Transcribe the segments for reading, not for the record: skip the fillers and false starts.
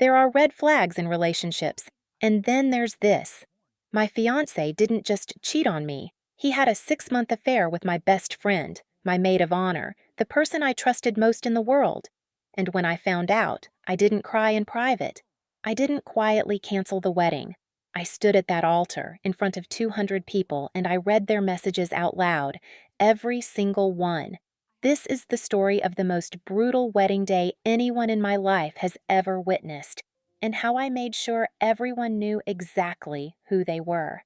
There are red flags in relationships, and then there's this. My fiancé didn't just cheat on me, he had a 6-month affair with my best friend, my maid of honor, the person I trusted most in the world. And when I found out, I didn't cry in private. I didn't quietly cancel the wedding. I stood at that altar in front of 200 people and I read their messages out loud, every single one. This is the story of the most brutal wedding day anyone in my life has ever witnessed, and how I made sure everyone knew exactly who they were.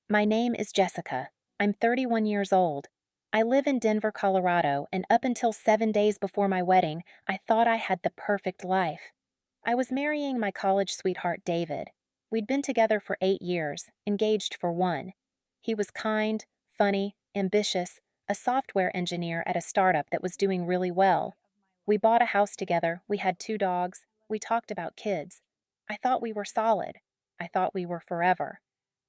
My name is Jessica. I'm 31 years old. I live in Denver, Colorado, and up until 7 days before my wedding, I thought I had the perfect life. I was marrying my college sweetheart, David. We'd been together for 8 years, engaged for 1. He was kind, funny, ambitious, a software engineer at a startup that was doing really well. We bought a house together, we had 2 dogs, we talked about kids. I thought we were solid. I thought we were forever.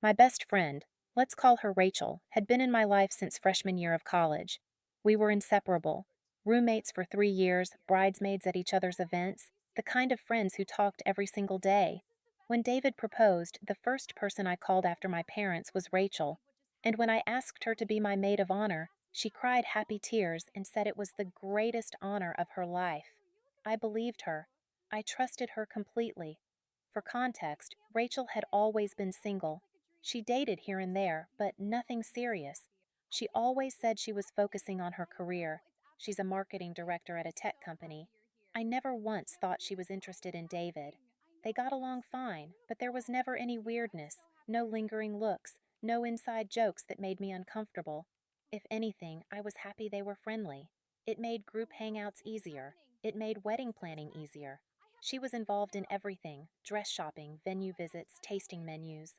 My best friend, let's call her Rachel, had been in my life since freshman year of college. We were inseparable. Roommates for 3 years, bridesmaids at each other's events, the kind of friends who talked every single day. When David proposed, the first person I called after my parents was Rachel, and when I asked her to be my maid of honor, she cried happy tears and said it was the greatest honor of her life. I believed her. I trusted her completely. For context, Rachel had always been single. She dated here and there, but nothing serious. She always said she was focusing on her career. She's a marketing director at a tech company. I never once thought she was interested in David. They got along fine, but there was never any weirdness, no lingering looks, no inside jokes that made me uncomfortable. If anything, I was happy they were friendly. It made group hangouts easier. It made wedding planning easier. She was involved in everything: dress shopping, venue visits, tasting menus.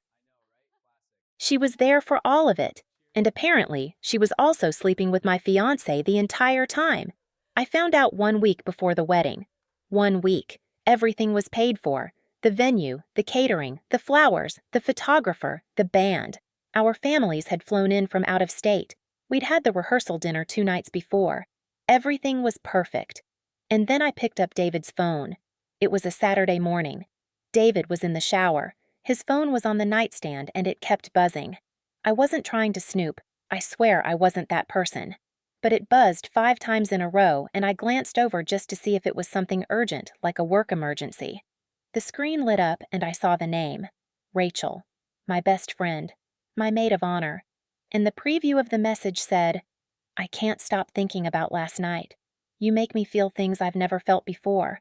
She was there for all of it, and apparently she was also sleeping with my fiancé the entire time. I found out 1 week before the wedding. 1 week. Everything was paid for. The venue, the catering, the flowers, the photographer, the band. Our families had flown in from out of state. We'd had the rehearsal dinner 2 nights before. Everything was perfect. And then I picked up David's phone. It was a Saturday morning. David was in the shower. His phone was on the nightstand and it kept buzzing. I wasn't trying to snoop. I swear I wasn't that person. But it buzzed 5 times in a row and I glanced over just to see if it was something urgent, like a work emergency. The screen lit up and I saw the name. Rachel. My best friend. My maid of honor. And the preview of the message said, "I can't stop thinking about last night. You make me feel things I've never felt before."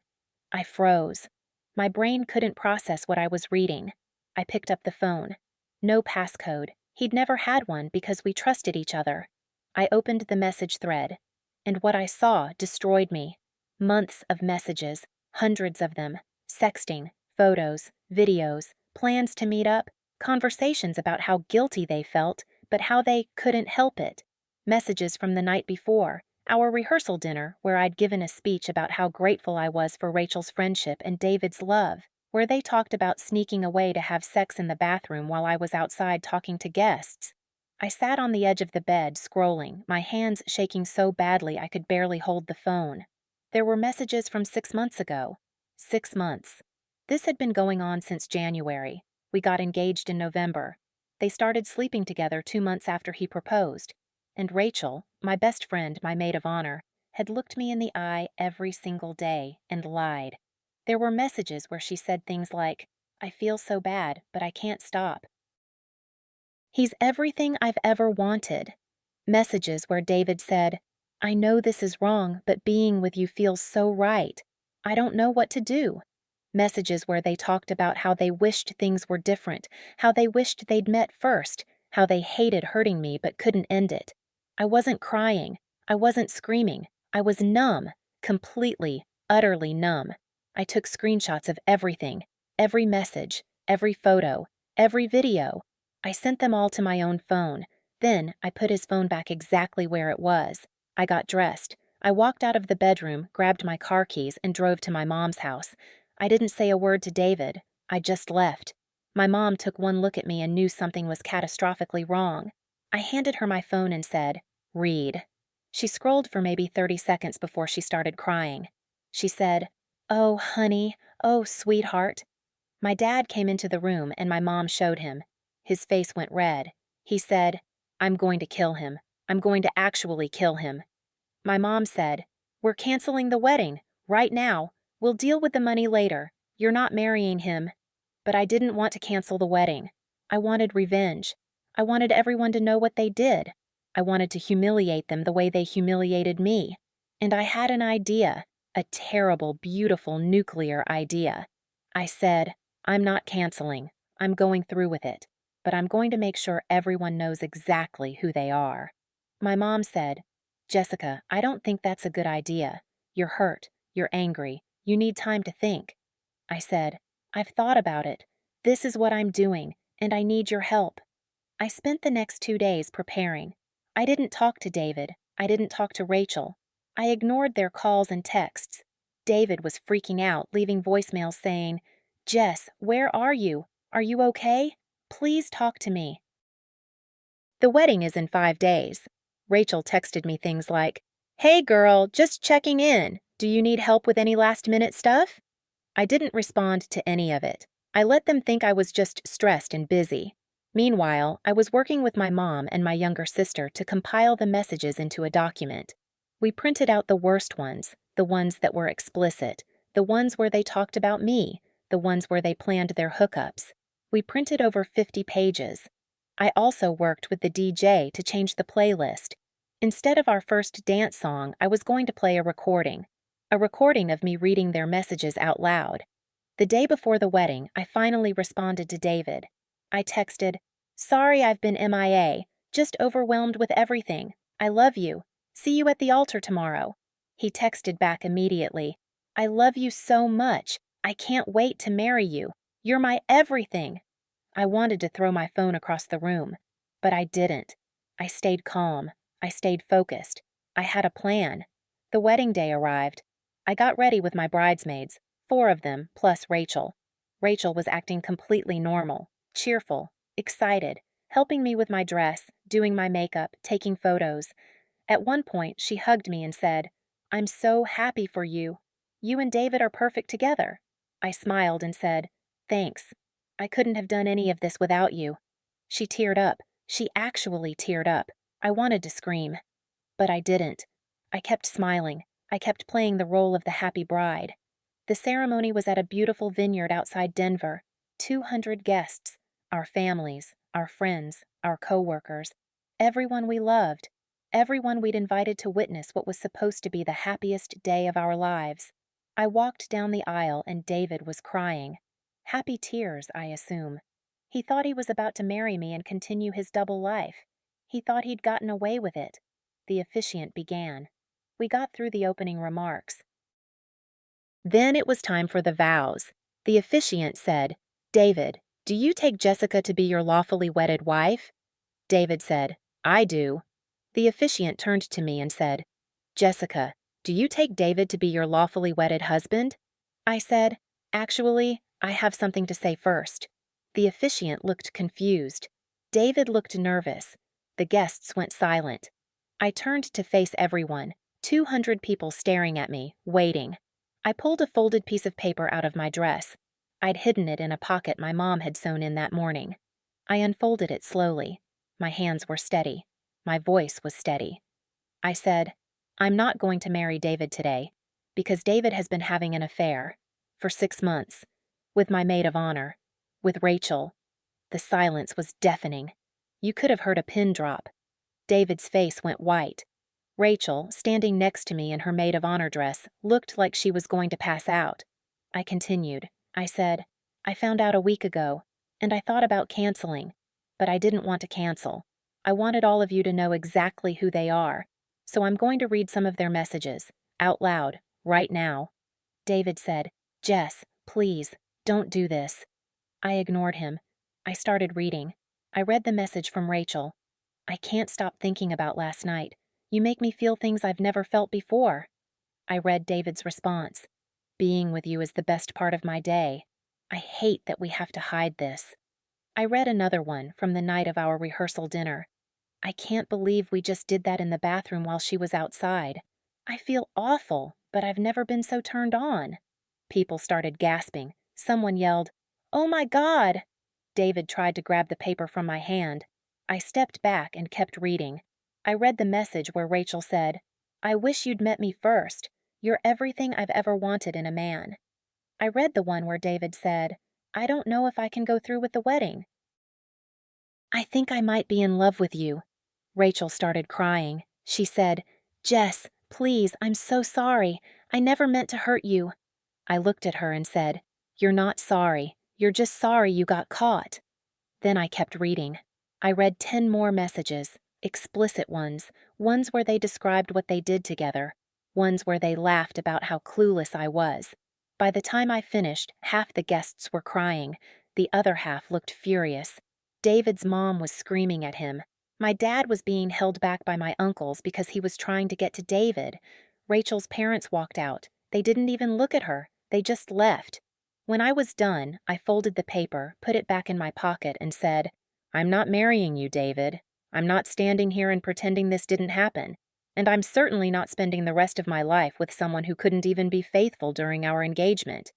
I froze. My brain couldn't process what I was reading. I picked up the phone. No passcode. He'd never had one because we trusted each other. I opened the message thread, and what I saw destroyed me. Months of messages, hundreds of them, sexting, photos, videos, plans to meet up, conversations about how guilty they felt, but how they couldn't help it. Messages from the night before, our rehearsal dinner, where I'd given a speech about how grateful I was for Rachel's friendship and David's love, where they talked about sneaking away to have sex in the bathroom while I was outside talking to guests. I sat on the edge of the bed, scrolling, my hands shaking so badly I could barely hold the phone. There were messages from 6 months ago. 6 months. This had been going on since January. We got engaged in November. They started sleeping together 2 months after he proposed. And Rachel, my best friend, my maid of honor, had looked me in the eye every single day and lied. There were messages where she said things like, "I feel so bad, but I can't stop." "He's everything I've ever wanted." Messages where David said, "I know this is wrong, but being with you feels so right. I don't know what to do." Messages where they talked about how they wished things were different, how they wished they'd met first, how they hated hurting me but couldn't end it. I wasn't crying. I wasn't screaming. I was numb, completely, utterly numb. I took screenshots of everything, every message, every photo, every video. I sent them all to my own phone. Then I put his phone back exactly where it was. I got dressed. I walked out of the bedroom, grabbed my car keys, and drove to my mom's house. I didn't say a word to David. I just left. My mom took one look at me and knew something was catastrophically wrong. I handed her my phone and said, "Read." She scrolled for maybe 30 seconds before she started crying. She said, "Oh, honey, Oh, sweetheart. My dad came into the room and my mom showed him. His face went red. He said, I'm going to kill him. I'm going to actually kill him. My mom said, We're canceling the wedding, right now. We'll deal with the money later. You're not marrying him. But I didn't want to cancel the wedding. I wanted revenge. I wanted everyone to know what they did. I wanted to humiliate them the way they humiliated me. And I had an idea, a terrible, beautiful nuclear idea. I said, I'm not canceling. I'm going through with it. But I'm going to make sure everyone knows exactly who they are. My mom said, Jessica, I don't think that's a good idea. You're hurt. You're angry. You need time to think. I said, I've thought about it. This is what I'm doing, and I need your help. I spent the next 2 days preparing. I didn't talk to David. I didn't talk to Rachel. I ignored their calls and texts. David was freaking out, leaving voicemails saying, Jess, where are you? Are you okay? Please talk to me. The wedding is in 5 days. Rachel texted me things like, Hey girl, just checking in. Do you need help with any last-minute stuff? I didn't respond to any of it. I let them think I was just stressed and busy. Meanwhile, I was working with my mom and my younger sister to compile the messages into a document. We printed out the worst ones, the ones that were explicit, the ones where they talked about me, the ones where they planned their hookups. We printed over 50 pages. I also worked with the DJ to change the playlist. Instead of our first dance song, I was going to play a recording of me reading their messages out loud. The day before the wedding, I finally responded to David. I texted, Sorry I've been MIA, just overwhelmed with everything. I love you. See you at the altar tomorrow. He texted back immediately, I love you so much. I can't wait to marry you. You're my everything. I wanted to throw my phone across the room, but I didn't. I stayed calm. I stayed focused. I had a plan. The wedding day arrived. I got ready with my bridesmaids, 4 of them, plus Rachel. Rachel was acting completely normal, cheerful, excited, helping me with my dress, doing my makeup, taking photos. At one point, she hugged me and said, I'm so happy for you. You and David are perfect together. I smiled and said, Thanks. I couldn't have done any of this without you. She teared up. She actually teared up. I wanted to scream, but I didn't. I kept smiling. I kept playing the role of the happy bride. The ceremony was at a beautiful vineyard outside Denver. 200 guests, our families, our friends, our coworkers, everyone we loved, everyone we'd invited to witness what was supposed to be the happiest day of our lives. I walked down the aisle and David was crying. Happy tears, I assume. He thought he was about to marry me and continue his double life. He thought he'd gotten away with it. The officiant began. We got through the opening remarks. Then it was time for the vows. The officiant said, David, do you take Jessica to be your lawfully wedded wife? David said, I do. The officiant turned to me and said, Jessica, do you take David to be your lawfully wedded husband? I said, Actually, I have something to say first. The officiant looked confused. David looked nervous. The guests went silent. I turned to face everyone, 200 people staring at me, waiting. I pulled a folded piece of paper out of my dress. I'd hidden it in a pocket my mom had sewn in that morning. I unfolded it slowly. My hands were steady. My voice was steady. I said, I'm not going to marry David today, because David has been having an affair, for 6 months, with my maid of honor, with Rachel. The silence was deafening. You could have heard a pin drop. David's face went white. Rachel, standing next to me in her maid of honor dress, looked like she was going to pass out. I continued. I said, I found out a week ago, and I thought about canceling, but I didn't want to cancel. I wanted all of you to know exactly who they are, so I'm going to read some of their messages, out loud, right now. David said, Jess, please, don't do this. I ignored him. I started reading. I read the message from Rachel. I can't stop thinking about last night. You make me feel things I've never felt before. I read David's response. Being with you is the best part of my day. I hate that we have to hide this. I read another one from the night of our rehearsal dinner. I can't believe we just did that in the bathroom while she was outside. I feel awful, but I've never been so turned on. People started gasping. Someone yelled, "Oh my God!" David tried to grab the paper from my hand. I stepped back and kept reading. I read the message where Rachel said, "I wish you'd met me first. You're everything I've ever wanted in a man." I read the one where David said, "I don't know if I can go through with the wedding." "I think I might be in love with you." Rachel started crying. She said, "Jess, please, I'm so sorry. I never meant to hurt you." I looked at her and said, "You're not sorry. You're just sorry you got caught." Then I kept reading. I read 10 more messages, explicit ones, ones where they described what they did together, ones where they laughed about how clueless I was. By the time I finished, half the guests were crying. The other half looked furious. David's mom was screaming at him. My dad was being held back by my uncles because he was trying to get to David. Rachel's parents walked out. They didn't even look at her. They just left. When I was done, I folded the paper, put it back in my pocket, and said, "I'm not marrying you, David. I'm not standing here and pretending this didn't happen. And I'm certainly not spending the rest of my life with someone who couldn't even be faithful during our engagement.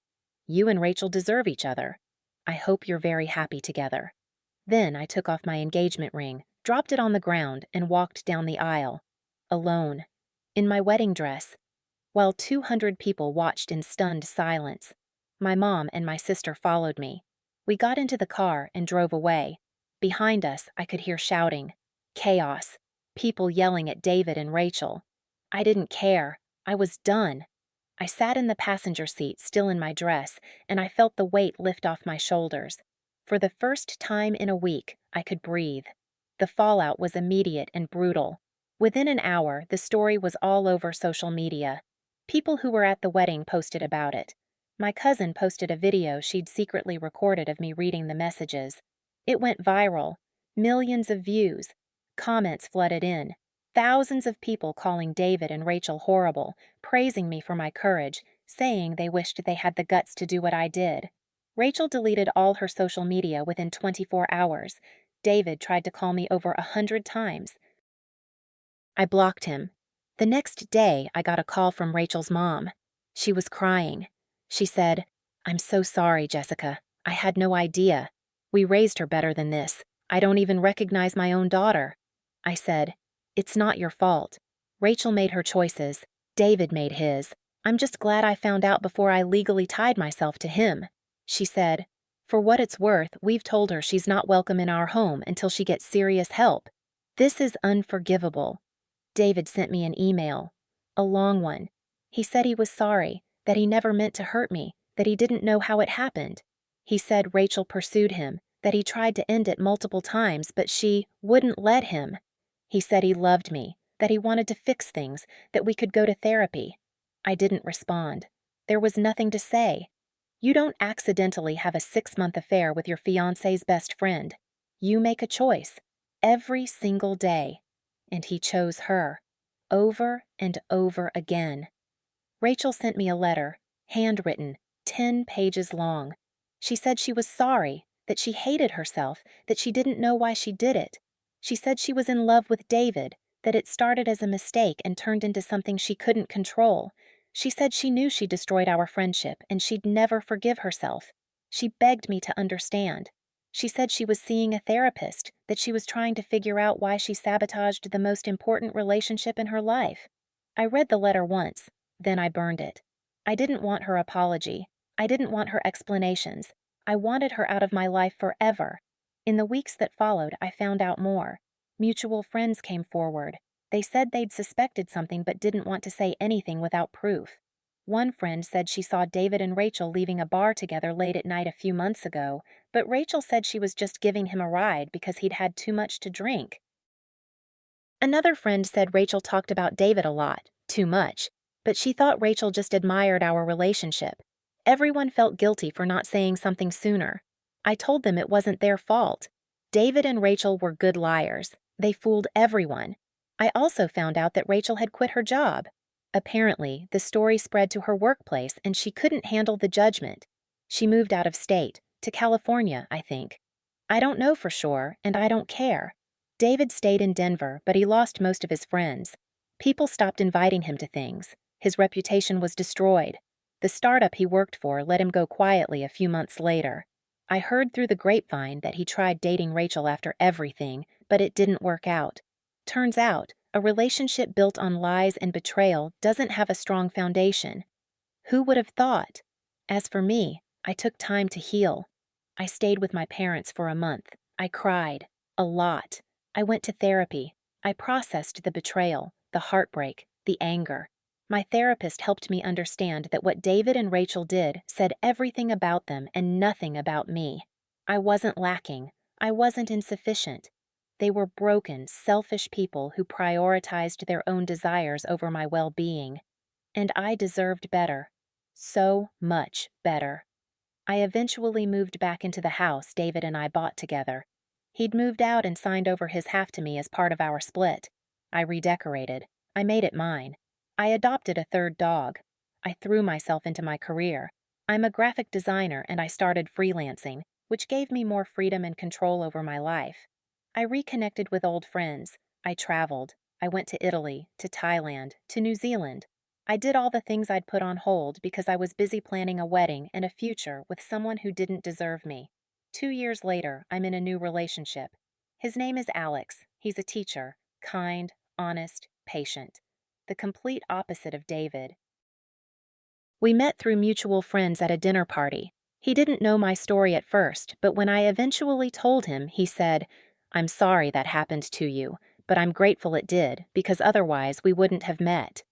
You and Rachel deserve each other. I hope you're very happy together." Then I took off my engagement ring, dropped it on the ground, and walked down the aisle. Alone. In my wedding dress. While 200 people watched in stunned silence. My mom and my sister followed me. We got into the car and drove away. Behind us, I could hear shouting. Chaos. People yelling at David and Rachel. I didn't care. I was done. I sat in the passenger seat, still in my dress, and I felt the weight lift off my shoulders. For the first time in a week, I could breathe. The fallout was immediate and brutal. Within an hour, the story was all over social media. People who were at the wedding posted about it. My cousin posted a video she'd secretly recorded of me reading the messages. It went viral. Millions of views. Comments flooded in. Thousands of people calling David and Rachel horrible, praising me for my courage, saying they wished they had the guts to do what I did. Rachel deleted all her social media within 24 hours. David tried to call me over 100 times. I blocked him. The next day, I got a call from Rachel's mom. She was crying. She said, "I'm so sorry, Jessica. I had no idea. We raised her better than this. I don't even recognize my own daughter." I said, "It's not your fault. Rachel made her choices. David made his. I'm just glad I found out before I legally tied myself to him." She said, "For what it's worth, we've told her she's not welcome in our home until she gets serious help. This is unforgivable." David sent me an email. A long one. He said he was sorry, that he never meant to hurt me, that he didn't know how it happened. He said Rachel pursued him, that he tried to end it multiple times, but she wouldn't let him. He said he loved me, that he wanted to fix things, that we could go to therapy. I didn't respond. There was nothing to say. You don't accidentally have a 6-month affair with your fiancé's best friend. You make a choice, every single day. And he chose her, over and over again. Rachel sent me a letter, handwritten, 10 pages long. She said she was sorry, that she hated herself, that she didn't know why she did it. She said she was in love with David, that it started as a mistake and turned into something she couldn't control. She said she knew she destroyed our friendship and she'd never forgive herself. She begged me to understand. She said she was seeing a therapist, that she was trying to figure out why she sabotaged the most important relationship in her life. I read the letter once, then I burned it. I didn't want her apology. I didn't want her explanations. I wanted her out of my life forever. In the weeks that followed, I found out more. Mutual friends came forward. They said they'd suspected something but didn't want to say anything without proof. One friend said she saw David and Rachel leaving a bar together late at night a few months ago, but Rachel said she was just giving him a ride because he'd had too much to drink. Another friend said Rachel talked about David a lot, too much, but she thought Rachel just admired our relationship. Everyone felt guilty for not saying something sooner. I told them it wasn't their fault. David and Rachel were good liars. They fooled everyone. I also found out that Rachel had quit her job. Apparently, the story spread to her workplace and she couldn't handle the judgment. She moved out of state, to California, I think. I don't know for sure, and I don't care. David stayed in Denver, but he lost most of his friends. People stopped inviting him to things. His reputation was destroyed. The startup he worked for let him go quietly a few months later. I heard through the grapevine that he tried dating Rachel after everything, but it didn't work out. Turns out, a relationship built on lies and betrayal doesn't have a strong foundation. Who would have thought? As for me, I took time to heal. I stayed with my parents for a month. I cried. A lot. I went to therapy. I processed the betrayal, the heartbreak, the anger. My therapist helped me understand that what David and Rachel did said everything about them and nothing about me. I wasn't lacking. I wasn't insufficient. They were broken, selfish people who prioritized their own desires over my well-being. And I deserved better. So much better. I eventually moved back into the house David and I bought together. He'd moved out and signed over his half to me as part of our split. I redecorated. I made it mine. I adopted a third dog. I threw myself into my career. I'm a graphic designer and I started freelancing, which gave me more freedom and control over my life. I reconnected with old friends. I traveled. I went to Italy, to Thailand, to New Zealand. I did all the things I'd put on hold because I was busy planning a wedding and a future with someone who didn't deserve me. 2 years later, I'm in a new relationship. His name is Alex. He's a teacher, kind, honest, patient. The complete opposite of David. We met through mutual friends at a dinner party. He didn't know my story at first, but when I eventually told him, he said, "I'm sorry that happened to you, but I'm grateful it did, because otherwise we wouldn't have met."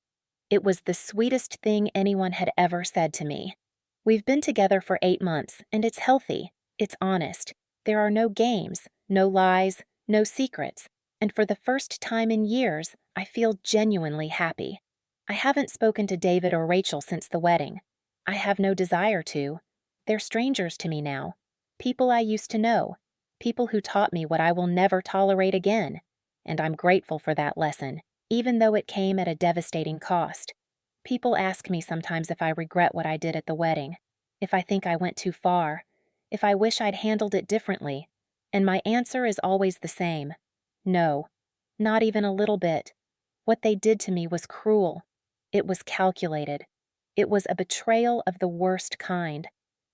It was the sweetest thing anyone had ever said to me. We've been together for 8 months, and it's healthy. It's honest. There are no games, no lies, no secrets, and for the first time in years, I feel genuinely happy. I haven't spoken to David or Rachel since the wedding. I have no desire to. They're strangers to me now. People I used to know. People who taught me what I will never tolerate again. And I'm grateful for that lesson, even though it came at a devastating cost. People ask me sometimes if I regret what I did at the wedding, if I think I went too far, if I wish I'd handled it differently, and my answer is always the same. No, not even a little bit. What they did to me was cruel. It was calculated. It was a betrayal of the worst kind,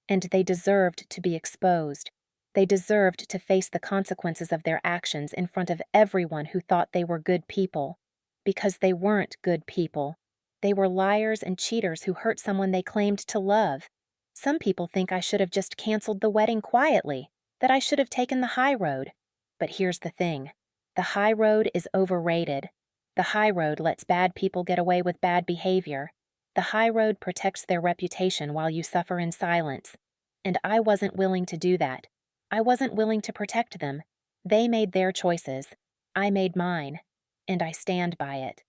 and they deserved to be exposed. They deserved to face the consequences of their actions in front of everyone who thought they were good people. Because they weren't good people. They were liars and cheaters who hurt someone they claimed to love. Some people think I should have just canceled the wedding quietly, that I should have taken the high road. But here's the thing. The high road is overrated. The high road lets bad people get away with bad behavior. The high road protects their reputation while you suffer in silence. And I wasn't willing to do that. I wasn't willing to protect them. They made their choices. I made mine. And I stand by it.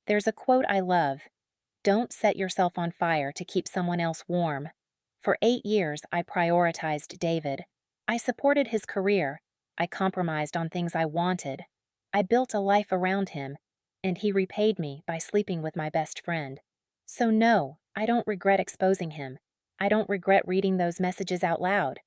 There's a quote I love. Don't set yourself on fire to keep someone else warm. For 8 years, I prioritized David. I supported his career. I compromised on things I wanted. I built a life around him, and he repaid me by sleeping with my best friend. So no, I don't regret exposing him. I don't regret reading those messages out loud.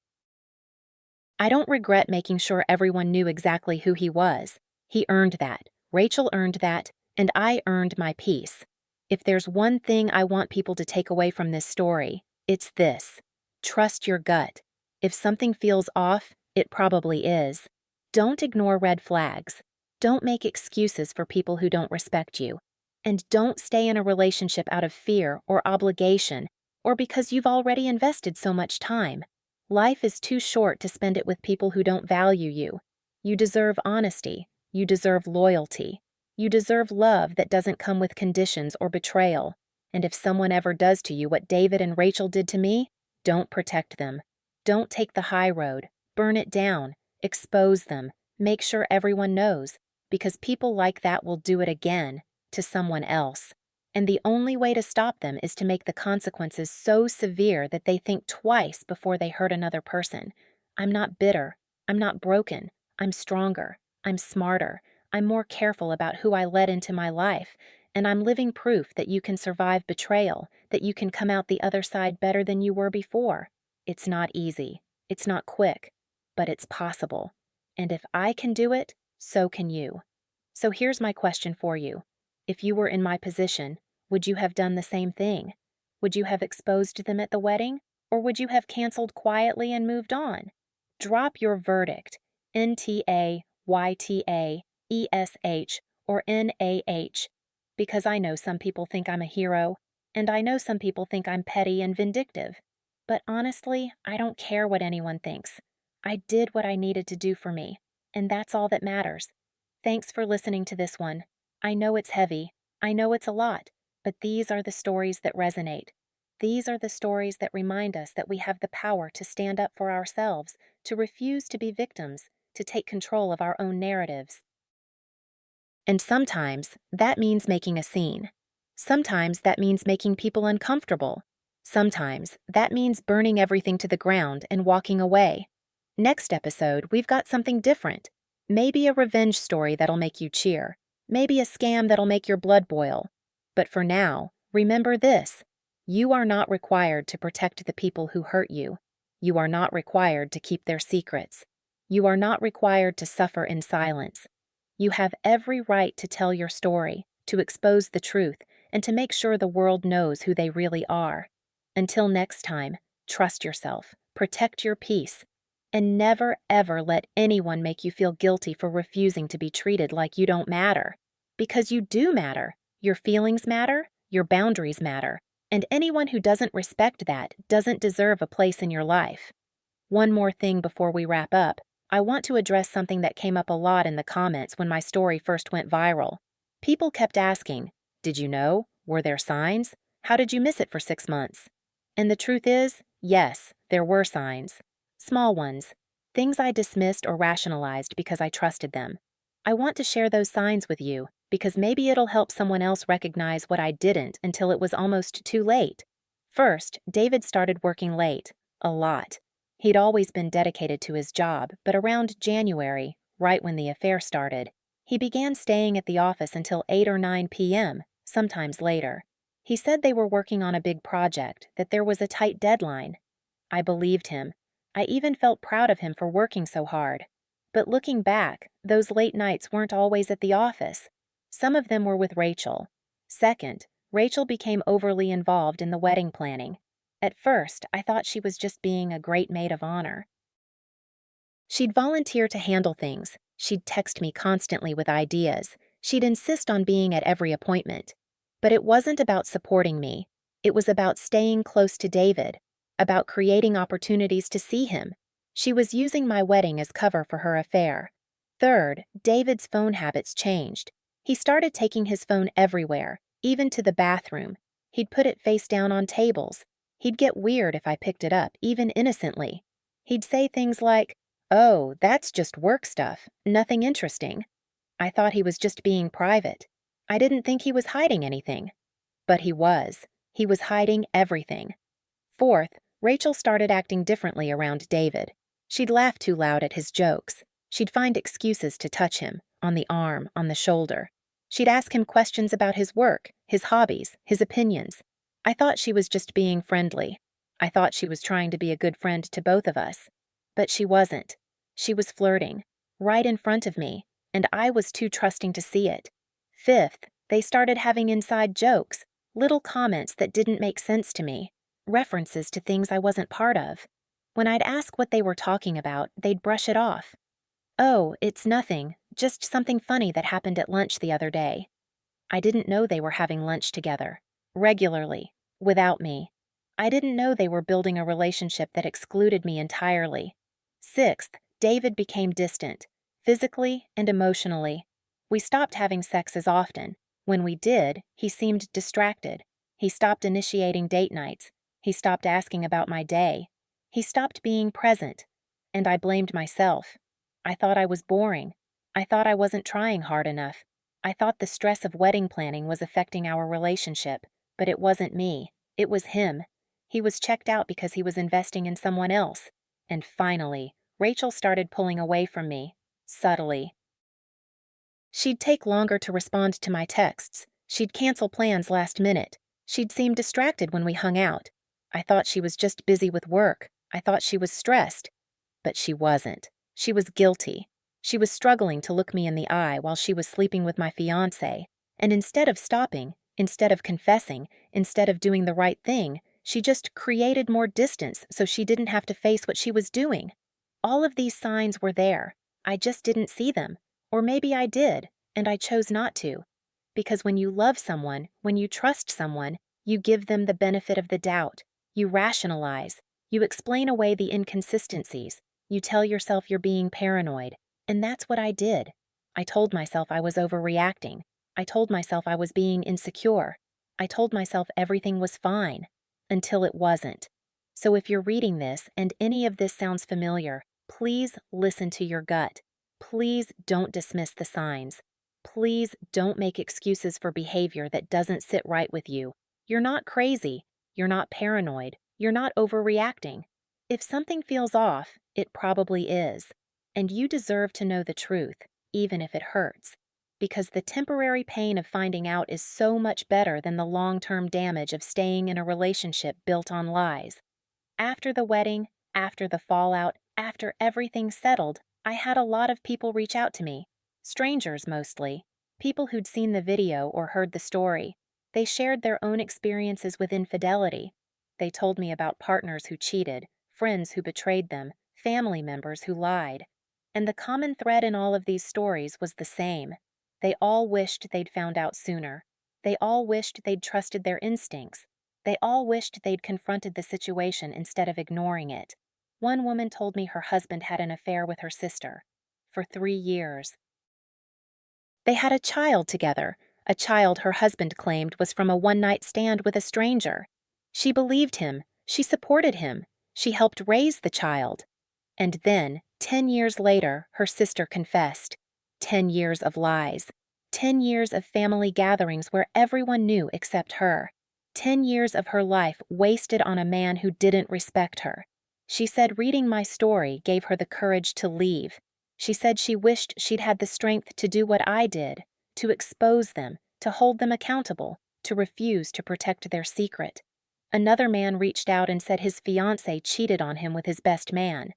I don't regret making sure everyone knew exactly who he was. He earned that. Rachel earned that, and I earned my peace. If there's one thing I want people to take away from this story, it's this. Trust your gut. If something feels off, it probably is. Don't ignore red flags. Don't make excuses for people who don't respect you. And don't stay in a relationship out of fear or obligation, or because you've already invested so much time. Life is too short to spend it with people who don't value you. You deserve honesty. You deserve loyalty. You deserve love that doesn't come with conditions or betrayal. And if someone ever does to you what David and Rachel did to me, don't protect them. Don't take the high road. Burn it down. Expose them. Make sure everyone knows. Because people like that will do it again, to someone else. And the only way to stop them is to make the consequences so severe that they think twice before they hurt another person. I'm not bitter. I'm not broken. I'm stronger. I'm smarter. I'm more careful about who I let into my life. And I'm living proof that you can survive betrayal, that you can come out the other side better than you were before. It's not easy. It's not quick. But it's possible. And if I can do it, so can you. So here's my question for you. If you were in my position, would you have done the same thing? Would you have exposed them at the wedding? Or would you have canceled quietly and moved on? Drop your verdict. NTAYTAESH or NAH. Because I know some people think I'm a hero, and I know some people think I'm petty and vindictive. But honestly, I don't care what anyone thinks. I did what I needed to do for me, and that's all that matters. Thanks for listening to this one. I know it's heavy. I know it's a lot, but these are the stories that resonate. These are the stories that remind us that we have the power to stand up for ourselves, to refuse to be victims, to take control of our own narratives. And sometimes that means making a scene. Sometimes that means making people uncomfortable. Sometimes that means burning everything to the ground and walking away. Next episode, we've got something different. Maybe a revenge story that'll make you cheer. Maybe a scam that'll make your blood boil. But for now, remember this. You are not required to protect the people who hurt you. You are not required to keep their secrets. You are not required to suffer in silence. You have every right to tell your story, to expose the truth, and to make sure the world knows who they really are. Until next time, trust yourself, protect your peace, and never ever let anyone make you feel guilty for refusing to be treated like you don't matter. Because you do matter. Your feelings matter, your boundaries matter, and anyone who doesn't respect that doesn't deserve a place in your life. One more thing before we wrap up. I want to address something that came up a lot in the comments when my story first went viral. People kept asking, did you know? Were there signs? How did you miss it for 6 months? And the truth is, yes, there were signs. Small ones. Things I dismissed or rationalized because I trusted them. I want to share those signs with you because maybe it'll help someone else recognize what I didn't until it was almost too late. First, David started working late. A lot. He'd always been dedicated to his job, but around January, right when the affair started, he began staying at the office until 8 or 9 p.m., sometimes later. He said they were working on a big project, that there was a tight deadline. I believed him. I even felt proud of him for working so hard. But looking back, those late nights weren't always at the office. Some of them were with Rachel. Second, Rachel became overly involved in the wedding planning. At first, I thought she was just being a great maid of honor. She'd volunteer to handle things. She'd text me constantly with ideas. She'd insist on being at every appointment. But it wasn't about supporting me. It was about staying close to David, about creating opportunities to see him. She was using my wedding as cover for her affair. Third, David's phone habits changed. He started taking his phone everywhere, even to the bathroom. He'd put it face down on tables. He'd get weird if I picked it up, even innocently. He'd say things like, "Oh, that's just work stuff, nothing interesting." I thought he was just being private. I didn't think he was hiding anything. But he was. He was hiding everything. Fourth, Rachel started acting differently around David. She'd laugh too loud at his jokes. She'd find excuses to touch him, on the arm, on the shoulder. She'd ask him questions about his work, his hobbies, his opinions. I thought she was just being friendly. I thought she was trying to be a good friend to both of us. But she wasn't. She was flirting, right in front of me, and I was too trusting to see it. Fifth, they started having inside jokes, little comments that didn't make sense to me, references to things I wasn't part of. When I'd ask what they were talking about, they'd brush it off. "Oh, it's nothing, just something funny that happened at lunch the other day." I didn't know they were having lunch together, regularly, without me. I didn't know they were building a relationship that excluded me entirely. Sixth, David became distant, physically and emotionally. We stopped having sex as often. When we did, he seemed distracted. He stopped initiating date nights. He stopped asking about my day. He stopped being present. And I blamed myself. I thought I was boring. I thought I wasn't trying hard enough. I thought the stress of wedding planning was affecting our relationship, but it wasn't me. It was him. He was checked out because he was investing in someone else. And finally, Rachel started pulling away from me, subtly. She'd take longer to respond to my texts. She'd cancel plans last minute. She'd seem distracted when we hung out. I thought she was just busy with work. I thought she was stressed. But she wasn't. She was guilty. She was struggling to look me in the eye while she was sleeping with my fiancé, and instead of stopping, Instead of confessing, instead of doing the right thing, she just created more distance so she didn't have to face what she was doing. All of these signs were there. I just didn't see them. Or maybe I did, and I chose not to. Because when you love someone, when you trust someone, you give them the benefit of the doubt. You rationalize. You explain away the inconsistencies. You tell yourself you're being paranoid. And that's what I did. I told myself I was overreacting. I told myself I was being insecure. I told myself everything was fine. Until it wasn't. So if you're reading this and any of this sounds familiar, please listen to your gut. Please don't dismiss the signs. Please don't make excuses for behavior that doesn't sit right with you. You're not crazy. You're not paranoid. You're not overreacting. If something feels off, it probably is. And you deserve to know the truth, even if it hurts. Because the temporary pain of finding out is so much better than the long-term damage of staying in a relationship built on lies. After the wedding, after the fallout, after everything settled, I had a lot of people reach out to me. Strangers mostly. People who'd seen the video or heard the story. They shared their own experiences with infidelity. They told me about partners who cheated, friends who betrayed them, family members who lied. And the common thread in all of these stories was the same. They all wished they'd found out sooner. They all wished they'd trusted their instincts. They all wished they'd confronted the situation instead of ignoring it. One woman told me her husband had an affair with her sister. For 3 years. They had a child together, a child her husband claimed was from a one-night stand with a stranger. She believed him. She supported him. She helped raise the child. And then, 10 years later, her sister confessed. 10 years of lies. 10 years of family gatherings where everyone knew except her. 10 years of her life wasted on a man who didn't respect her. She said reading my story gave her the courage to leave. She said she wished she'd had the strength to do what I did, to expose them, to hold them accountable, to refuse to protect their secret. Another man reached out and said his fiancé cheated on him with his best man.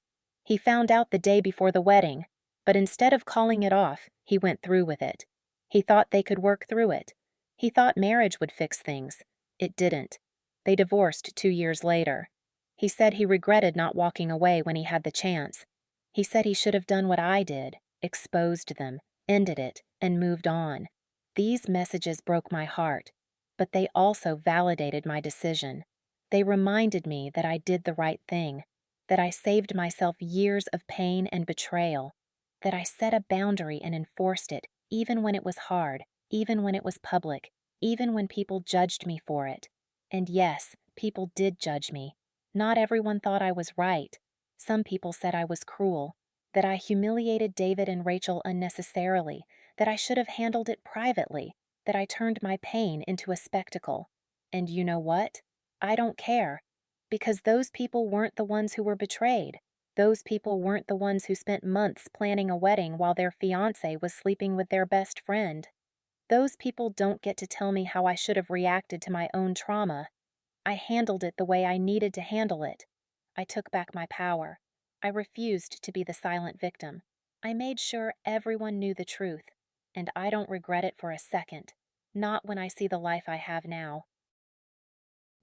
He found out the day before the wedding, but instead of calling it off, he went through with it. He thought they could work through it. He thought marriage would fix things. It didn't. They divorced 2 years later. He said he regretted not walking away when he had the chance. He said he should have done what I did, exposed them, ended it, and moved on. These messages broke my heart, but they also validated my decision. They reminded me that I did the right thing, that I saved myself years of pain and betrayal, that I set a boundary and enforced it, even when it was hard, even when it was public, even when people judged me for it. And yes, people did judge me. Not everyone thought I was right. Some people said I was cruel, that I humiliated David and Rachel unnecessarily, that I should have handled it privately, that I turned my pain into a spectacle. And you know what? I don't care. Because those people weren't the ones who were betrayed. Those people weren't the ones who spent months planning a wedding while their fiancé was sleeping with their best friend. Those people don't get to tell me how I should have reacted to my own trauma. I handled it the way I needed to handle it. I took back my power. I refused to be the silent victim. I made sure everyone knew the truth, and I don't regret it for a second. Not when I see the life I have now.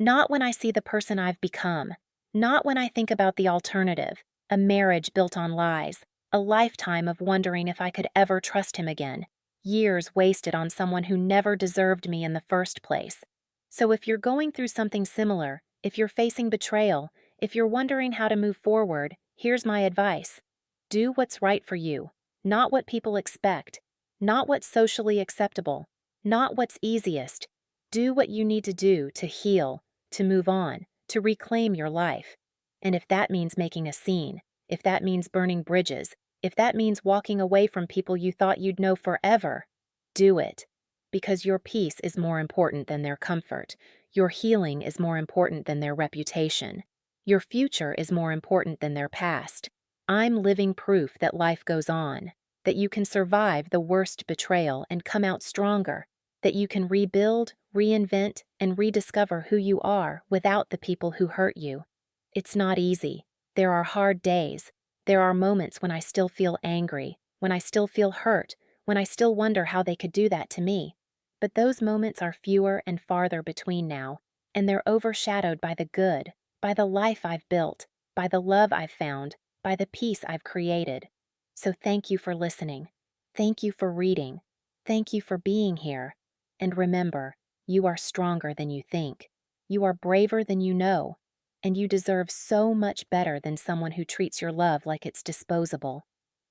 Not when I see the person I've become. Not when I think about the alternative, a marriage built on lies, a lifetime of wondering if I could ever trust him again, years wasted on someone who never deserved me in the first place. So if you're going through something similar, if you're facing betrayal, if you're wondering how to move forward, here's my advice. Do what's right for you, not what people expect, not what's socially acceptable, not what's easiest. Do what you need to do to heal, to move on, to reclaim your life. And if that means making a scene, if that means burning bridges, if that means walking away from people you thought you'd know forever, do it. Because your peace is more important than their comfort. Your healing is more important than their reputation. Your future is more important than their past. I'm living proof that life goes on, that you can survive the worst betrayal and come out stronger, that you can rebuild, reinvent, and rediscover who you are without the people who hurt you. It's not easy. There are hard days. There are moments when I still feel angry, when I still feel hurt, when I still wonder how they could do that to me. But those moments are fewer and farther between now, and they're overshadowed by the good, by the life I've built, by the love I've found, by the peace I've created. So thank you for listening. Thank you for reading. Thank you for being here. And remember, you are stronger than you think. You are braver than you know. And you deserve so much better than someone who treats your love like it's disposable.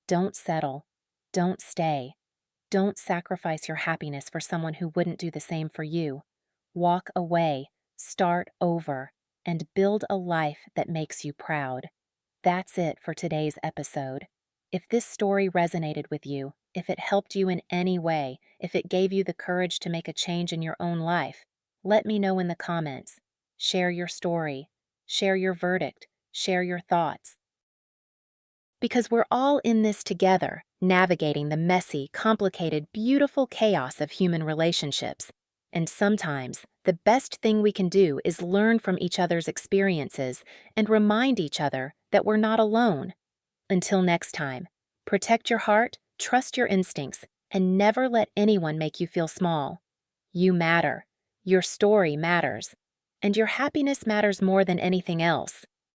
Don't settle. Don't stay. Don't sacrifice your happiness for someone who wouldn't do the same for you. Walk away, start over, and build a life that makes you proud. That's it for today's episode. If this story resonated with you, if it helped you in any way, if it gave you the courage to make a change in your own life, let me know in the comments. Share your story. Share your verdict. Share your thoughts. Because we're all in this together, navigating the messy, complicated, beautiful chaos of human relationships. And sometimes, the best thing we can do is learn from each other's experiences and remind each other that we're not alone. Until next time, protect your heart, trust your instincts, and never let anyone make you feel small. You matter. Your story matters. And your happiness matters more than anything else.